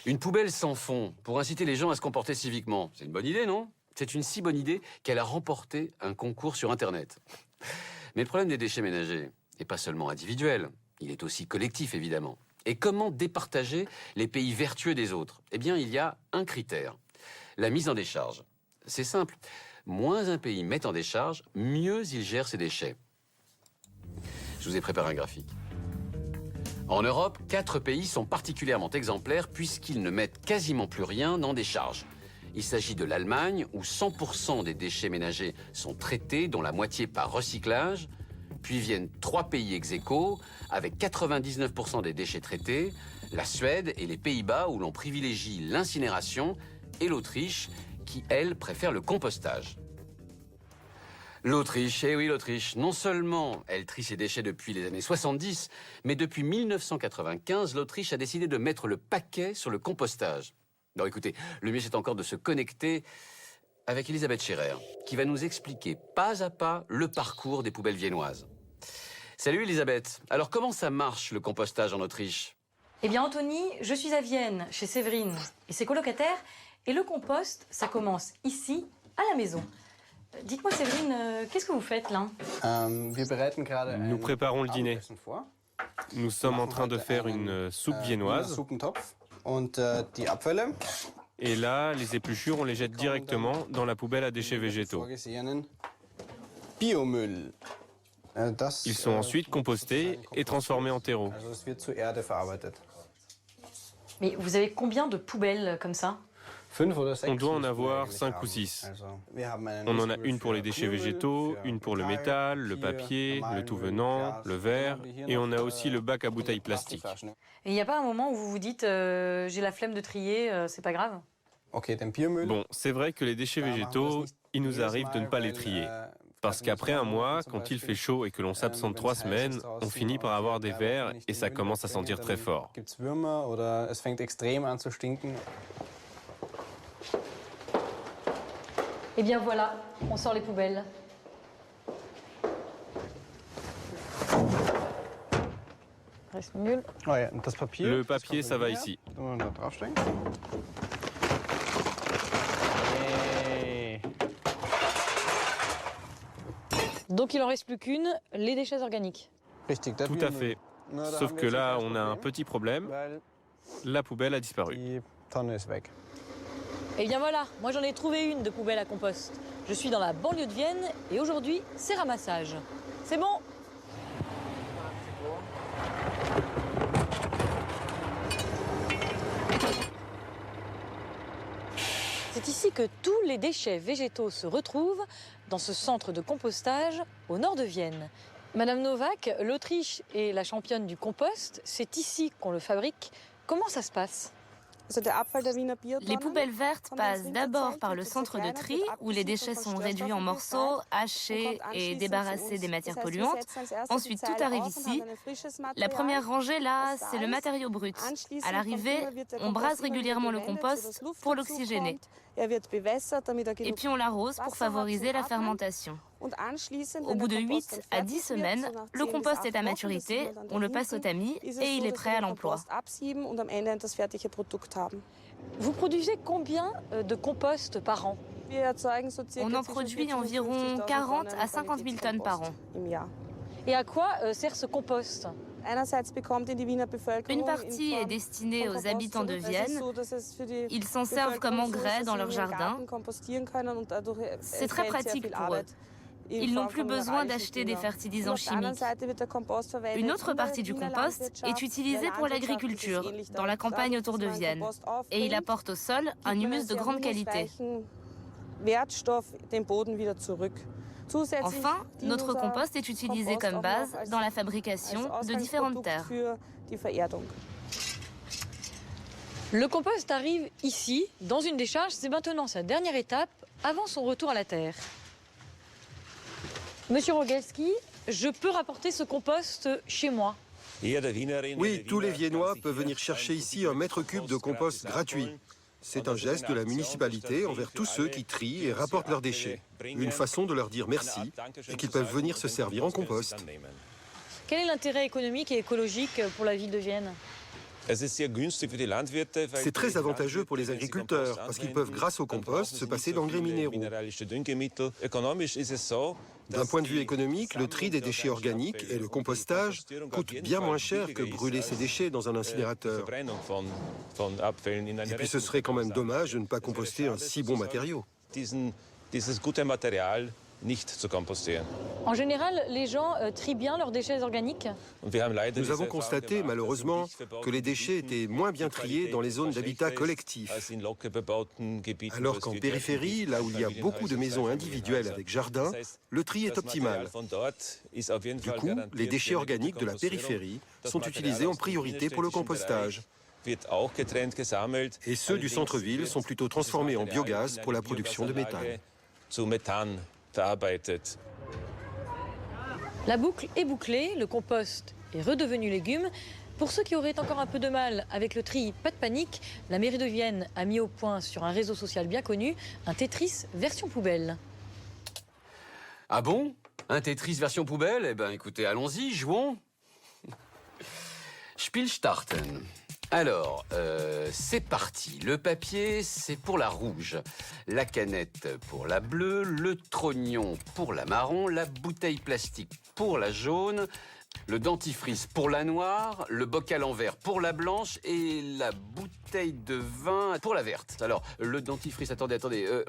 Une poubelle sans fond, pour inciter les gens à se comporter civiquement. C'est une bonne idée, non? C'est une si bonne idée qu'elle a remporté un concours sur Internet. Mais le problème des déchets ménagers n'est pas seulement individuel, il est aussi collectif, évidemment. Et comment départager les pays vertueux des autres? Eh bien, il y a un critère, la mise en décharge. C'est simple, moins un pays met en décharge, mieux il gère ses déchets. Je vous ai préparé un graphique. En Europe, 4 pays sont particulièrement exemplaires puisqu'ils ne mettent quasiment plus rien en décharge. Il s'agit de l'Allemagne, où 100% des déchets ménagers sont traités, dont la moitié par recyclage. Puis viennent 3 pays ex-aequo, avec 99% des déchets traités, la Suède et les Pays-Bas, où l'on privilégie l'incinération, et l'Autriche, qui, elle, préfère le compostage. L'Autriche, eh oui l'Autriche, non seulement elle trie ses déchets depuis les années 70, mais depuis 1995, l'Autriche a décidé de mettre le paquet sur le compostage. Alors écoutez, le mieux c'est encore de se connecter avec Elisabeth Scherer, qui va nous expliquer pas à pas le parcours des poubelles viennoises. Salut Elisabeth, alors comment ça marche le compostage en Autriche? Eh bien Anthony, je suis à Vienne, chez Séverine et ses colocataires, et le compost, ça commence ici, à la maison. Dites-moi Séverine, qu'est-ce que vous faites là? Nous préparons le dîner. Nous sommes en train de faire une soupe viennoise. Et là, les épluchures, on les jette directement dans la poubelle à déchets végétaux. Ils sont ensuite compostés et transformés en terreau. Mais vous avez combien de poubelles comme ça? On doit en avoir 5 ou 6. On en a une pour les déchets végétaux, une pour le métal, le papier, le tout venant, le verre, et on a aussi le bac à bouteilles plastiques. Et il n'y a pas un moment où vous vous dites j'ai la flemme de trier, c'est pas grave? Bon, c'est vrai que les déchets végétaux, il nous arrive de ne pas les trier. Parce qu'après un mois, quand il fait chaud et que l'on s'absente 3 semaines, on finit par avoir des vers et ça commence à sentir très fort. Eh bien voilà, on sort les poubelles. Reste nul. Le papier, ça va ici. Donc il en reste plus qu'une, les déchets organiques. Tout à fait. Sauf que là, on a un petit problème. La poubelle a disparu. Eh bien voilà, moi j'en ai trouvé une de poubelle à compost. Je suis dans la banlieue de Vienne et aujourd'hui, c'est ramassage. C'est bon? C'est ici que tous les déchets végétaux se retrouvent, dans ce centre de compostage au nord de Vienne. Madame Novak, l'Autriche est la championne du compost. C'est ici qu'on le fabrique. Comment ça se passe? Les poubelles vertes passent d'abord par le centre de tri, où les déchets sont réduits en morceaux, hachés et débarrassés des matières polluantes. Ensuite, tout arrive ici. La première rangée, là, c'est le matériau brut. À l'arrivée, on brase régulièrement le compost pour l'oxygéner. Et puis on l'arrose pour favoriser la fermentation. Au bout de 8 à 10 semaines, le compost est à maturité, on le passe au tamis et il est prêt à l'emploi. Vous produisez combien de compost par an? On en produit environ 40 à 50 000 tonnes par an. Et à quoi sert ce compost? Une partie est destinée aux habitants de Vienne. Ils s'en servent comme engrais dans leur jardin. C'est très pratique pour eux. Ils n'ont plus besoin d'acheter des fertilisants chimiques. Une autre partie du compost est utilisée pour l'agriculture, dans la campagne autour de Vienne. Et il apporte au sol un humus de grande qualité. Enfin, notre compost est utilisé comme base dans la fabrication de différentes terres. Le compost arrive ici, dans une décharge. C'est maintenant sa dernière étape avant son retour à la terre. Monsieur Rogalski, je peux rapporter ce compost chez moi? Oui, tous les Viennois peuvent venir chercher ici un mètre cube de compost gratuit. C'est un geste de la municipalité envers tous ceux qui trient et rapportent leurs déchets. Une façon de leur dire merci et qu'ils peuvent venir se servir en compost. Quel est l'intérêt économique et écologique pour la ville de Vienne? C'est très avantageux pour les agriculteurs parce qu'ils peuvent, grâce au compost, se passer d'engrais minéraux. D'un point de vue économique, le tri des déchets organiques et le compostage coûtent bien moins cher que brûler ces déchets dans un incinérateur. Et puis ce serait quand même dommage de ne pas composter un si bon matériau. En général, les gens trient bien leurs déchets organiques. Nous avons constaté, malheureusement, que les déchets étaient moins bien triés dans les zones d'habitat collectif. Alors qu'en périphérie, là où il y a beaucoup de maisons individuelles avec jardin, le tri est optimal. Du coup, les déchets organiques de la périphérie sont utilisés en priorité pour le compostage. Et ceux du centre-ville sont plutôt transformés en biogaz pour la production de méthane. La boucle est bouclée, le compost est redevenu légume. Pour ceux qui auraient encore un peu de mal avec le tri, pas de panique, la mairie de Vienne a mis au point sur un réseau social bien connu un Tetris version poubelle. Ah bon? Un Tetris version poubelle? Eh ben écoutez, allons-y, jouons. Spielstarten. Alors, c'est parti. Le papier, c'est pour la rouge. La canette pour la bleue. Le trognon pour la marron. La bouteille plastique pour la jaune. Le dentifrice pour la noire. Le bocal en verre pour la blanche. Et la bouteille de vin pour la verte. Alors, le dentifrice, attendez.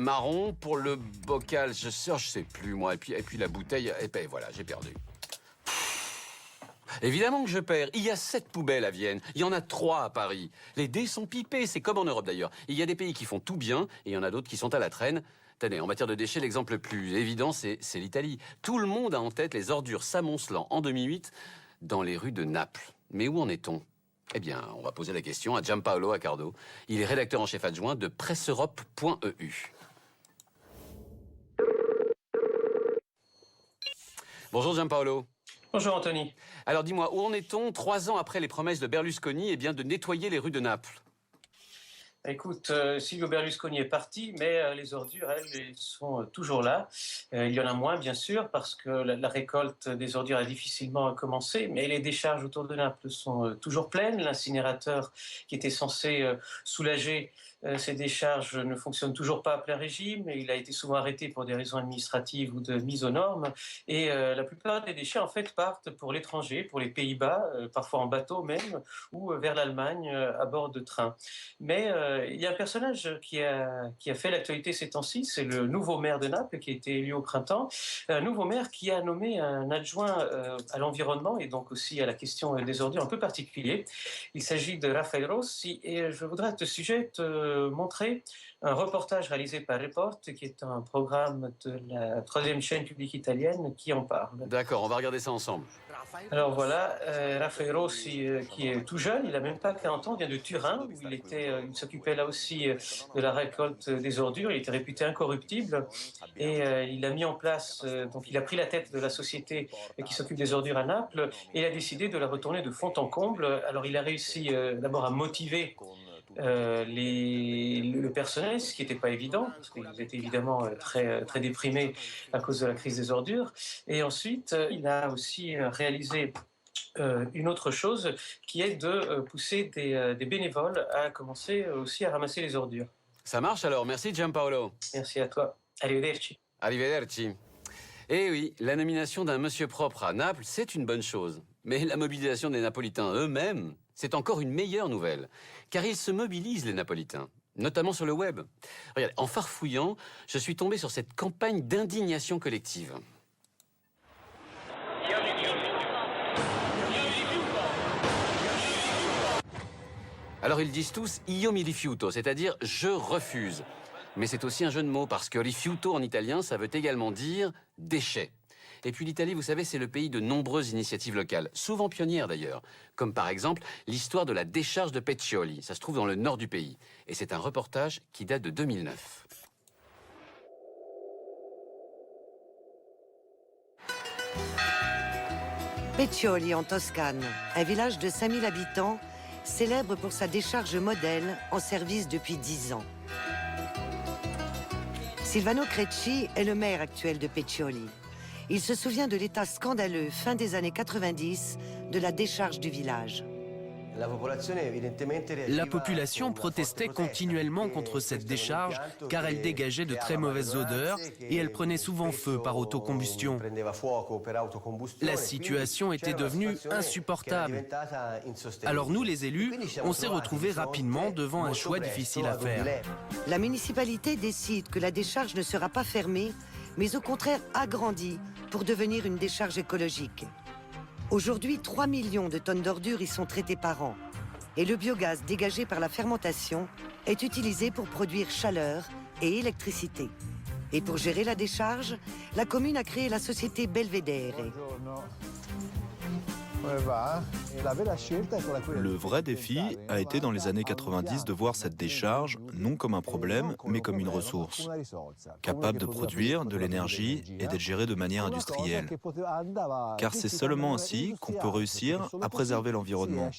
Marron pour le bocal, je sais plus, moi. Et puis la bouteille, et ben voilà, j'ai perdu. Évidemment que je perds. Il y a 7 poubelles à Vienne. Il y en a 3 à Paris. Les dés sont pipés. C'est comme en Europe d'ailleurs. Il y a des pays qui font tout bien et il y en a d'autres qui sont à la traîne. Tenez, en matière de déchets, l'exemple le plus évident, c'est l'Italie. Tout le monde a en tête les ordures s'amoncelant en 2008 dans les rues de Naples. Mais où en est-on? Eh bien, on va poser la question à Giampaolo Accardo. Il est rédacteur en chef adjoint de presseeurope.eu. Bonjour Giampaolo. Bonjour Anthony. Alors dis-moi, où en est-on 3 ans après les promesses de Berlusconi de nettoyer les rues de Naples? Écoute, Silvio Berlusconi est parti, mais les ordures, elles sont toujours là. Il y en a moins, bien sûr, parce que la récolte des ordures a difficilement commencé, mais les décharges autour de Naples sont toujours pleines. L'incinérateur qui était censé soulager ces décharges ne fonctionne toujours pas à plein régime. Il a été souvent arrêté pour des raisons administratives ou de mise aux normes. Et la plupart des déchets, en fait, partent pour l'étranger, pour les Pays-Bas, parfois en bateau même, ou vers l'Allemagne à bord de trains. Mais il y a un personnage qui a fait l'actualité ces temps-ci, c'est le nouveau maire de Naples qui a été élu au printemps. Un nouveau maire qui a nommé un adjoint à l'environnement et donc aussi à la question des ordures un peu particulier. Il s'agit de Raffaele Rossi et je voudrais à ce sujet te montrer un reportage réalisé par Report, qui est un programme de la 3e chaîne publique italienne qui en parle. D'accord, on va regarder ça ensemble. Alors voilà, Raffaele Rossi, qui est tout jeune, il n'a même pas 40 ans, vient de Turin, où il s'occupait là aussi de la récolte des ordures, il était réputé incorruptible, et il a mis en place, donc il a pris la tête de la société qui s'occupe des ordures à Naples, et il a décidé de la retourner de fond en comble. Alors il a réussi d'abord à motiver le personnel, ce qui n'était pas évident, parce qu'ils étaient évidemment très déprimés à cause de la crise des ordures. Et ensuite, il a aussi réalisé une autre chose, qui est de pousser des bénévoles à commencer aussi à ramasser les ordures. Ça marche alors, merci Giampaolo. Merci à toi. Arrivederci. Arrivederci. Eh oui, la nomination d'un monsieur propre à Naples, c'est une bonne chose. Mais la mobilisation des Napolitains eux-mêmes, c'est encore une meilleure nouvelle. Car ils se mobilisent, les Napolitains, notamment sur le web. Regardez, en farfouillant, je suis tombé sur cette campagne d'indignation collective. Alors ils disent tous « io mi rifiuto », c'est-à-dire « je refuse ». Mais c'est aussi un jeu de mots, parce que rifiuto en italien, ça veut également dire « déchet ». Et puis l'Italie, vous savez, c'est le pays de nombreuses initiatives locales, souvent pionnières d'ailleurs, comme par exemple l'histoire de la décharge de Peccioli. Ça se trouve dans le nord du pays. Et c'est un reportage qui date de 2009. Peccioli, en Toscane, un village de 5000 habitants, célèbre pour sa décharge modèle en service depuis 10 ans. Silvano Crecci est le maire actuel de Peccioli. Il se souvient de l'état scandaleux, fin des années 90, de la décharge du village. La population protestait continuellement contre cette décharge car elle dégageait de très mauvaises odeurs et elle prenait souvent feu par autocombustion. La situation était devenue insupportable. Alors nous, les élus, on s'est retrouvés rapidement devant un choix difficile à faire. La municipalité décide que la décharge ne sera pas fermée, mais au contraire agrandie pour devenir une décharge écologique. Aujourd'hui, 3 millions de tonnes d'ordures y sont traitées par an. Et le biogaz dégagé par la fermentation est utilisé pour produire chaleur et électricité. Et pour gérer la décharge, la commune a créé la société Belvedere. Le vrai défi a été dans les années 90 de voir cette décharge non comme un problème, mais comme une ressource, capable de produire de l'énergie et d'être gérée de manière industrielle. Car c'est seulement ainsi qu'on peut réussir à préserver l'environnement.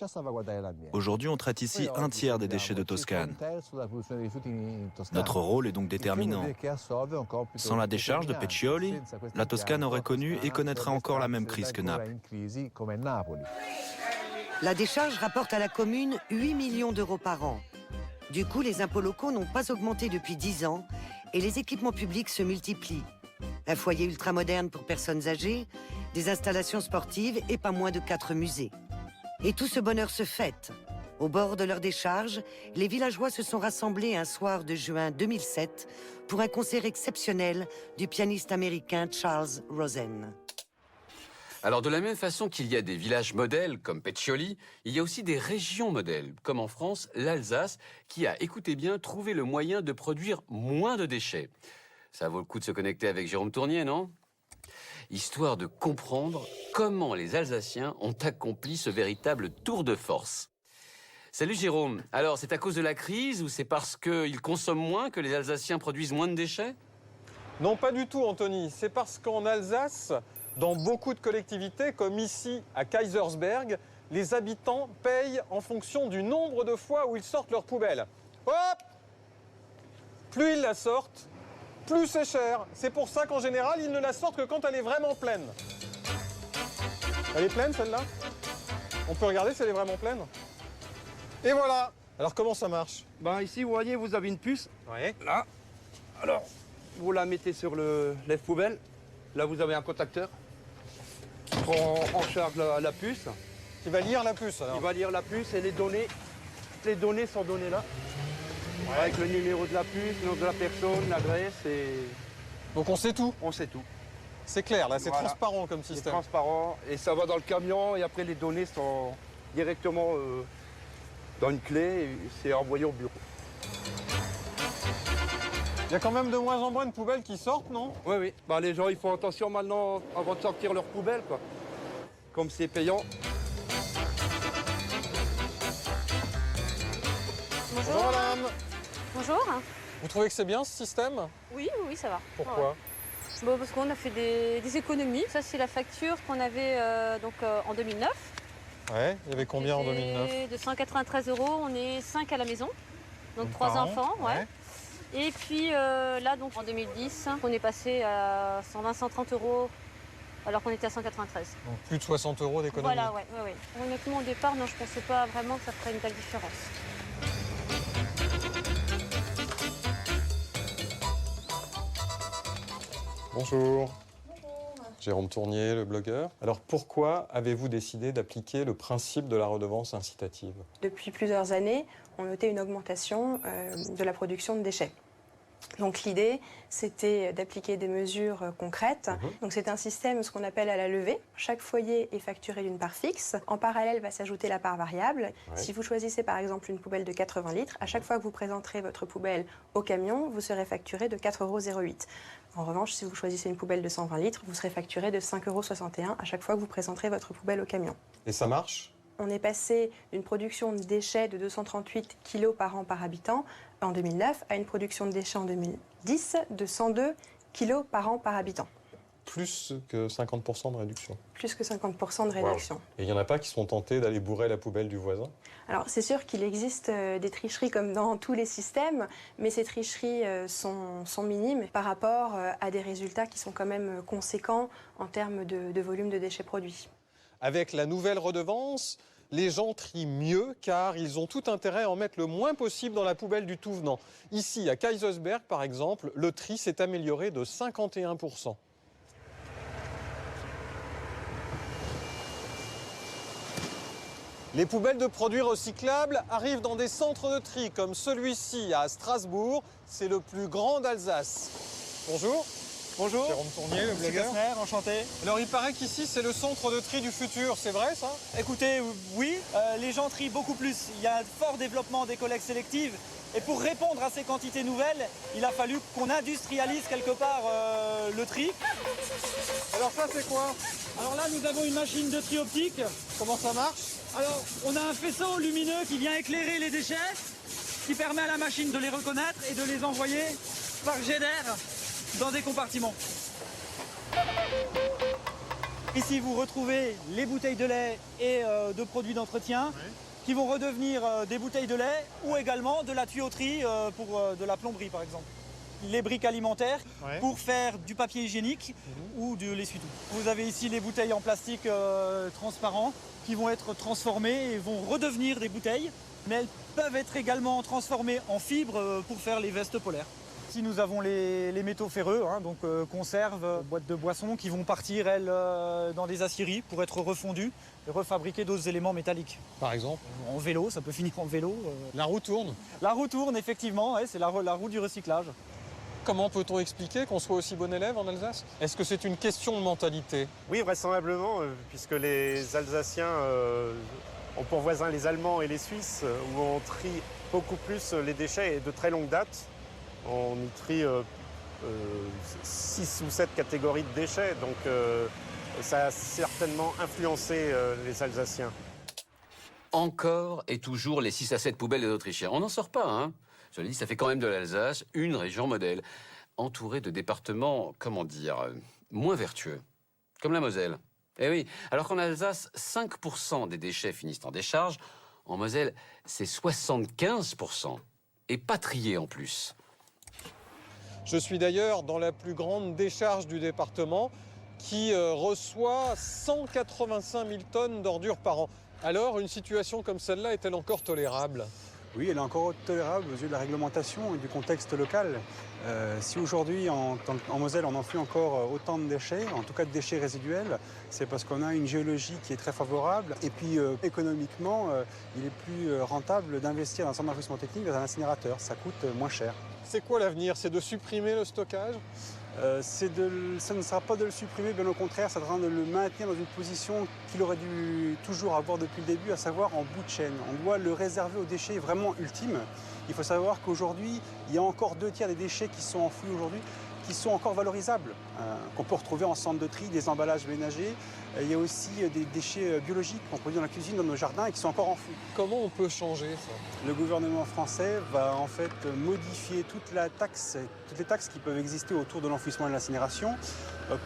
Aujourd'hui, on traite ici un tiers des déchets de Toscane. Notre rôle est donc déterminant. Sans la décharge de Peccioli, la Toscane aurait connu et connaîtrait encore la même crise que Naples. La décharge rapporte à la commune 8 millions d'euros par an. Du coup, les impôts locaux n'ont pas augmenté depuis 10 ans et les équipements publics se multiplient. Un foyer ultramoderne pour personnes âgées, des installations sportives et pas moins de 4 musées. Et tout ce bonheur se fête. Au bord de leur décharge, les villageois se sont rassemblés un soir de juin 2007 pour un concert exceptionnel du pianiste américain Charles Rosen. Alors de la même façon qu'il y a des villages modèles comme Peccioli, il y a aussi des régions modèles, comme en France, l'Alsace, qui a, écoutez bien, trouvé le moyen de produire moins de déchets. Ça vaut le coup de se connecter avec Jérôme Tournier, non ? Histoire de comprendre comment les Alsaciens ont accompli ce véritable tour de force. Salut Jérôme, alors c'est à cause de la crise ou c'est parce qu'ils consomment moins que les Alsaciens produisent moins de déchets ? Non, pas du tout Anthony, c'est parce qu'en Alsace, dans beaucoup de collectivités, comme ici à Kaisersberg, les habitants payent en fonction du nombre de fois où ils sortent leur poubelle. Hop ! Plus ils la sortent, plus c'est cher. C'est pour ça qu'en général, ils ne la sortent que quand elle est vraiment pleine. Elle est pleine celle-là ? On peut regarder si elle est vraiment pleine ? Et voilà. Alors comment ça marche ? Ben, ici, vous voyez, vous avez une puce. Ouais. Là. Alors, vous la mettez sur le lève-poubelle. Là, vous avez un contacteur qui prend en charge la puce. Qui va lire la puce alors ? Il va lire la puce et les données sont données là. Ouais. Avec le numéro de la puce, le nom de la personne, l'adresse et... Donc on sait tout ? On sait tout. C'est clair, là, c'est voilà. Transparent comme système. C'est transparent et ça va dans le camion et après les données sont directement dans une clé et c'est envoyé au bureau. Il y a quand même de moins en moins de poubelles qui sortent, non ? Oui, oui. Bah, les gens, ils font attention maintenant avant de sortir leurs poubelles, quoi. Comme c'est payant. Bonjour madame. Bonjour. Vous trouvez que c'est bien ce système ? Oui, ça va. Pourquoi ? Bon, parce qu'on a fait des économies. Ça, c'est la facture qu'on avait en 2009. Ouais, il y avait combien en 2009 ? De 193 €, on est 5 à la maison. Donc 3 enfants, ouais. Et puis là, donc en 2010, on est passé à 120-130 € alors qu'on était à 193. Donc plus de 60 € d'économie. Voilà, ouais. Honnêtement, au départ, non, je ne pensais pas vraiment que ça ferait une telle différence. Bonjour. Jérôme Tournier, le blogueur. Alors pourquoi avez-vous décidé d'appliquer le principe de la redevance incitative ? Depuis plusieurs années, on notait une augmentation de la production de déchets. Donc l'idée, c'était d'appliquer des mesures concrètes. Donc c'est un système, ce qu'on appelle à la levée. Chaque foyer est facturé d'une part fixe. En parallèle va s'ajouter la part variable. Ouais. Si vous choisissez par exemple une poubelle de 80 litres, à chaque fois que vous présenterez votre poubelle au camion, vous serez facturé de 4,08 €. En revanche, si vous choisissez une poubelle de 120 litres, vous serez facturé de 5,61 € à chaque fois que vous présenterez votre poubelle au camion. Et ça marche ? On est passé d'une production de déchets de 238 kg par an par habitant en 2009 à une production de déchets en 2010 de 102 kg par an par habitant. Plus que 50% de réduction. Plus que 50% de réduction. Wow. Et il n'y en a pas qui sont tentés d'aller bourrer la poubelle du voisin ? Alors c'est sûr qu'il existe des tricheries comme dans tous les systèmes, mais ces tricheries sont minimes par rapport à des résultats qui sont quand même conséquents en termes de volume de déchets produits. Avec la nouvelle redevance, les gens trient mieux car ils ont tout intérêt à en mettre le moins possible dans la poubelle du tout venant. Ici, à Kaisersberg, par exemple, le tri s'est amélioré de 51%. Les poubelles de produits recyclables arrivent dans des centres de tri comme celui-ci à Strasbourg. C'est le plus grand d'Alsace. Bonjour. Bonjour. Jérôme Tournier, le blogueur. Kastner, enchanté. Alors il paraît qu'ici c'est le centre de tri du futur, c'est vrai ça? Écoutez, oui, les gens trient beaucoup plus. Il y a un fort développement des collectes sélectives. Et pour répondre à ces quantités nouvelles, il a fallu qu'on industrialise quelque part le tri. Alors ça c'est quoi? Alors là, nous avons une machine de tri optique. Comment ça marche? Alors, on a un faisceau lumineux qui vient éclairer les déchets, qui permet à la machine de les reconnaître et de les envoyer par jet d'air dans des compartiments. Ici, vous retrouvez les bouteilles de lait et de produits d'entretien qui vont redevenir des bouteilles de lait ou également de la tuyauterie pour de la plomberie, par exemple. Les briques alimentaires pour faire du papier hygiénique ou de l'essuie-tout. Vous avez ici les bouteilles en plastique transparent qui vont être transformées et vont redevenir des bouteilles, mais elles peuvent être également transformées en fibres pour faire les vestes polaires. Ici, nous avons les métaux ferreux, donc conserves, boîtes de boissons qui vont partir, elles, dans des aciéries pour être refondues et refabriquer d'autres éléments métalliques. Par exemple? En vélo, ça peut finir en vélo. La roue tourne? La roue tourne, effectivement, c'est la roue du recyclage. Comment peut-on expliquer qu'on soit aussi bon élève en Alsace? Est-ce que c'est une question de mentalité? Oui, vraisemblablement, puisque les Alsaciens ont pour voisins les Allemands et les Suisses, où on trie beaucoup plus les déchets et de très longue date. On y trie 6 ou 7 catégories de déchets, donc ça a certainement influencé les Alsaciens. Encore et toujours les 6 à 7 poubelles des Autrichiens. On n'en sort pas, hein. Je l'ai dit, ça fait quand même de l'Alsace une région modèle, entourée de départements, comment dire, moins vertueux, comme la Moselle. Eh oui, alors qu'en Alsace, 5% des déchets finissent en décharge, en Moselle, c'est 75%, et pas triés en plus. Je suis d'ailleurs dans la plus grande décharge du département, qui reçoit 185 000 tonnes d'ordures par an. Alors, une situation comme celle-là est-elle encore tolérable ? Oui, elle est encore tolérable aux yeux de la réglementation et du contexte local. Si aujourd'hui, en Moselle, on enfouit encore autant de déchets, en tout cas de déchets résiduels, c'est parce qu'on a une géologie qui est très favorable. Et puis, économiquement, il est plus rentable d'investir dans un centre d'enfouissement technique dans un incinérateur. Ça coûte moins cher. C'est quoi l'avenir? C'est de supprimer le stockage? Ça ne sera pas de le supprimer, bien au contraire, ça sera de le maintenir dans une position qu'il aurait dû toujours avoir depuis le début, à savoir en bout de chaîne. On doit le réserver aux déchets vraiment ultimes. Il faut savoir qu'aujourd'hui, il y a encore 2/3 des déchets qui sont enfouis aujourd'hui, qui sont encore valorisables, qu'on peut retrouver en centre de tri, des emballages ménagers. Il y a aussi des déchets biologiques qu'on produit dans la cuisine, dans nos jardins et qui sont encore enfouis. Comment on peut changer ça? Le gouvernement français va en fait modifier toutes les taxes qui peuvent exister autour de l'enfouissement et de l'incinération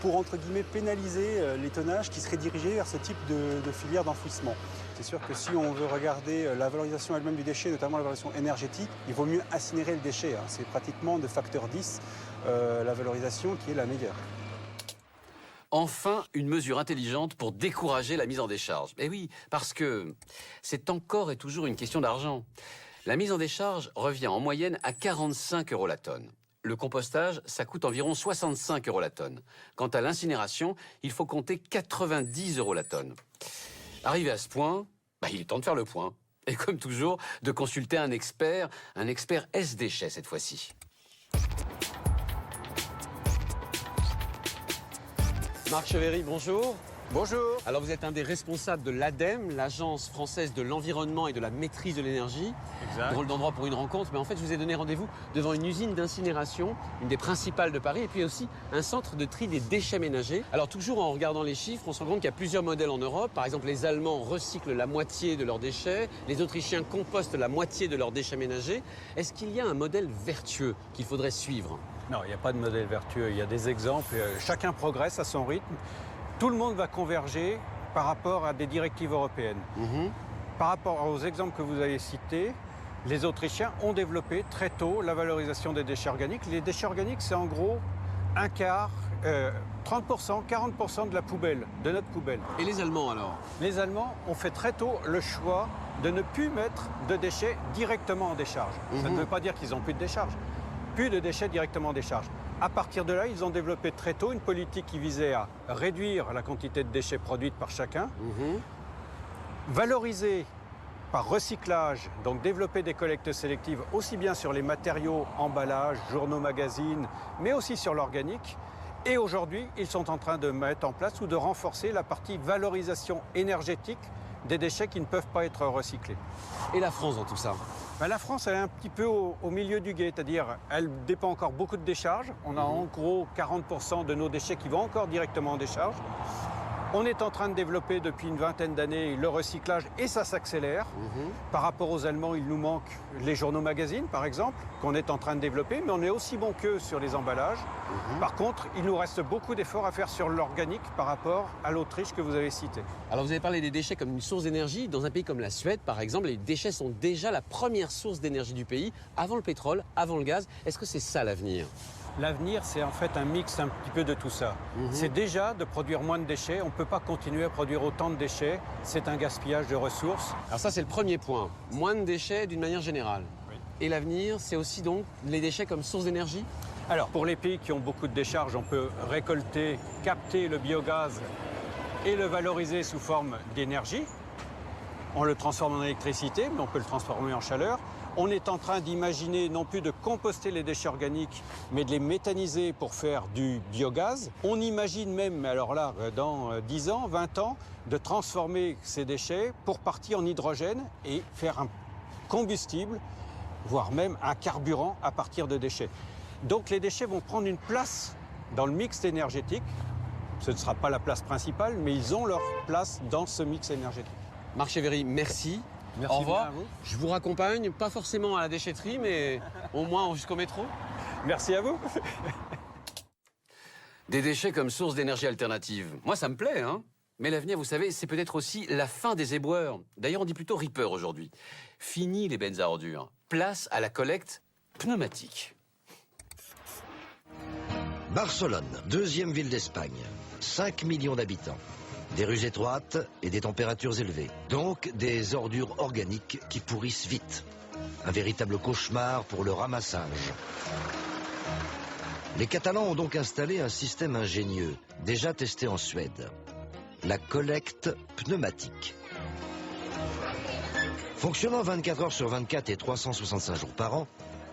pour, entre guillemets, pénaliser les tonnages qui seraient dirigés vers ce type de filière d'enfouissement. C'est sûr que si on veut regarder la valorisation elle-même du déchet, notamment la valorisation énergétique, il vaut mieux incinérer le déchet. C'est pratiquement de facteur 10 la valorisation qui est la meilleure. Enfin, une mesure intelligente pour décourager la mise en décharge. Eh oui, parce que c'est encore et toujours une question d'argent. La mise en décharge revient en moyenne à 45 € la tonne. Le compostage, ça coûte environ 65 € la tonne. Quant à l'incinération, il faut compter 90 € la tonne. Arrivé à ce point, il est temps de faire le point. Et comme toujours, de consulter un expert S-déchets cette fois-ci. Marc Chevéry, bonjour. Bonjour. Alors vous êtes un des responsables de l'ADEME, l'Agence française de l'environnement et de la maîtrise de l'énergie. Exact. Drôle d'endroit pour une rencontre, mais en fait je vous ai donné rendez-vous devant une usine d'incinération, une des principales de Paris, et puis aussi un centre de tri des déchets ménagers. Alors toujours en regardant les chiffres, on se rend compte qu'il y a plusieurs modèles en Europe. Par exemple, les Allemands recyclent la moitié de leurs déchets, les Autrichiens compostent la moitié de leurs déchets ménagers. Est-ce qu'il y a un modèle vertueux qu'il faudrait suivre ? Non, il n'y a pas de modèle vertueux. Il y a des exemples. Chacun progresse à son rythme. Tout le monde va converger par rapport à des directives européennes. Par rapport aux exemples que vous avez cités, les Autrichiens ont développé très tôt la valorisation des déchets organiques. Les déchets organiques, c'est en gros un quart 30%, 40% de la poubelle, de notre poubelle. Et les Allemands alors? Les Allemands ont fait très tôt le choix de ne plus mettre de déchets directement en décharge. Ça ne veut pas dire qu'ils n'ont plus de décharge. Plus de déchets directement en décharge. À partir de là, ils ont développé très tôt une politique qui visait à réduire la quantité de déchets produites par chacun, valoriser par recyclage, donc développer des collectes sélectives aussi bien sur les matériaux, emballages, journaux, magazines, mais aussi sur l'organique. Et aujourd'hui, ils sont en train de mettre en place ou de renforcer la partie valorisation énergétique des déchets qui ne peuvent pas être recyclés. Et la France dans tout ça? La France, elle est un petit peu au milieu du gué, c'est-à-dire elle dépend encore beaucoup de décharges. On a en gros 40% de nos déchets qui vont encore directement en décharge. On est en train de développer depuis une vingtaine d'années le recyclage et ça s'accélère. Par rapport aux Allemands, il nous manque les journaux magazines, par exemple, qu'on est en train de développer, mais on est aussi bon qu'eux sur les emballages. Par contre, il nous reste beaucoup d'efforts à faire sur l'organique par rapport à l'Autriche que vous avez citée. Alors vous avez parlé des déchets comme une source d'énergie. Dans un pays comme la Suède, par exemple, les déchets sont déjà la première source d'énergie du pays, avant le pétrole, avant le gaz. Est-ce que c'est ça l'avenir? L'avenir, c'est en fait un mix un petit peu de tout ça. C'est déjà de produire moins de déchets. On ne peut pas continuer à produire autant de déchets. C'est un gaspillage de ressources. Alors ça, c'est le premier point. Moins de déchets d'une manière générale. Et l'avenir, c'est aussi donc les déchets comme source d'énergie? Alors, pour les pays qui ont beaucoup de décharges, on peut récolter, capter le biogaz et le valoriser sous forme d'énergie. On le transforme en électricité, mais on peut le transformer en chaleur. On est en train d'imaginer non plus de composter les déchets organiques, mais de les méthaniser pour faire du biogaz. On imagine même, mais alors là, dans 10 ans, 20 ans, de transformer ces déchets pour partir en hydrogène et faire un combustible, voire même un carburant à partir de déchets. Donc les déchets vont prendre une place dans le mix énergétique. Ce ne sera pas la place principale, mais ils ont leur place dans ce mix énergétique. Marc Chéverry, merci. Merci. Au revoir. Bien à vous. Je vous raccompagne, pas forcément à la déchetterie, mais au moins jusqu'au métro. Merci à vous. Des déchets comme source d'énergie alternative. Moi, ça me plaît, hein. Mais l'avenir, vous savez, c'est peut-être aussi la fin des éboueurs. D'ailleurs, on dit plutôt ripper aujourd'hui. Fini les bennes à ordures. Place à la collecte pneumatique. Barcelone, deuxième ville d'Espagne. 5 millions d'habitants. Des rues étroites et des températures élevées. Donc des ordures organiques qui pourrissent vite. Un véritable cauchemar pour le ramassage. Les Catalans ont donc installé un système ingénieux, déjà testé en Suède. La collecte pneumatique. Fonctionnant 24 heures sur 24 et 365 jours par an,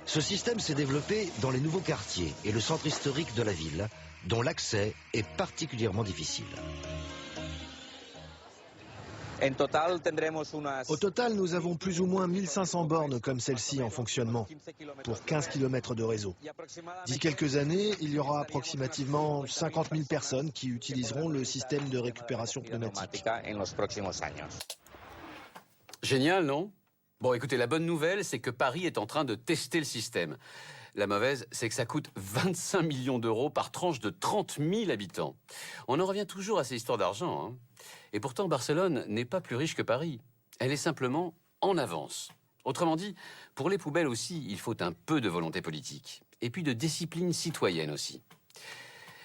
ce système s'est développé dans les nouveaux quartiers et le centre historique de la ville, dont l'accès est particulièrement difficile. Au total, nous avons plus ou moins 1500 bornes comme celle-ci en fonctionnement, pour 15 km de réseau. D'ici quelques années, il y aura approximativement 50 000 personnes qui utiliseront le système de récupération pneumatique. Génial, non? Bon, écoutez, la bonne nouvelle, c'est que Paris est en train de tester le système. La mauvaise, c'est que ça coûte 25 millions d'euros par tranche de 30 000 habitants. On en revient toujours à ces histoires d'argent, hein. Et pourtant, Barcelone n'est pas plus riche que Paris. Elle est simplement en avance. Autrement dit, pour les poubelles aussi, il faut un peu de volonté politique. Et puis de discipline citoyenne aussi.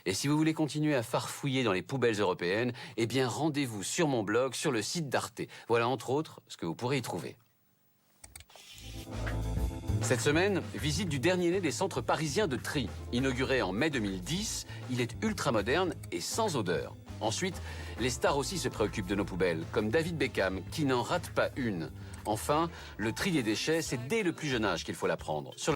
Et si vous voulez continuer à farfouiller dans les poubelles européennes, eh bien rendez-vous sur mon blog, sur le site d'Arte. Voilà entre autres ce que vous pourrez y trouver. Cette semaine, visite du dernier né des centres parisiens de tri. Inauguré en mai 2010, il est ultra moderne et sans odeur. Ensuite, les stars aussi se préoccupent de nos poubelles, comme David Beckham, qui n'en rate pas une. Enfin, le tri des déchets, c'est dès le plus jeune âge qu'il faut l'apprendre.